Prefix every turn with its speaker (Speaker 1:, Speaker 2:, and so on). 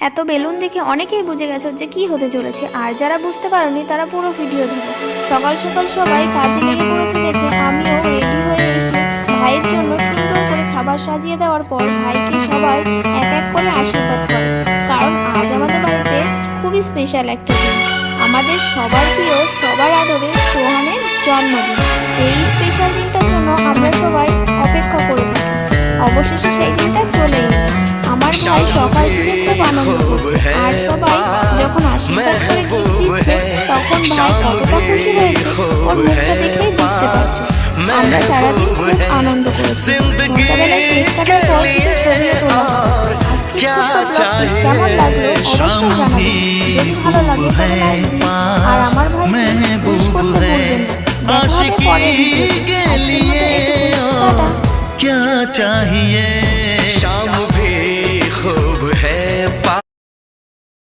Speaker 1: এত বেলুন দেখে অনেকেই বুঝে গেছো যে কি হতে চলেছে, আর যারা বুঝতে পারোনি তারা পুরো ভিডিও দেখো। সকাল সকাল সবাই কাজে লেগে পড়েছে দেখে আমিও রেডি হয়ে এসে ভাইয়ের জন্য সুন্দর করে খাবার সাজিয়ে দেওয়ার পর ভাইকে সবাই এক এক করে আশীর্বাদ করে। কারণ আজ আমাদের বাড়িতে খুবই স্পেশাল একটা দিন, আমাদের সবার প্রিয় সবার আদরের সোহানের জন্মদিন। এই স্পেশাল দিনটার জন্য আমরা সবাই অপেক্ষা করে থাকি। অবশেষে সেই দিনটা চলে এলো। আমার ভাই সকাল থেকে খুব আনন্দ করছে, আর সবাই যখন আশীর্বাদ করে গিফট দিচ্ছে তখন ভাই কতটা খুশি হয়েছে ওর মুখটা দেখেই বুঝতে পারছে। আমরা সারাদিন খুব আনন্দ করেছি। সন্ধ্যাবেলায় কেক কাটার পর কিছু ছবিও তোলা হয়। আজকের ছোট্ট ব্লগটি কেমন লাগলো অবশ্যই জানাবেন। যদি ভালো লাগে তাহলে লাইক দিন, আর আমার ভাইকে উইশ করতে ভুলবেন না। দেখা হবে পরের ভিডিওতে। আজকের মতো এটুকুই। টাটা।
Speaker 2: क्या चाहिए शाम भी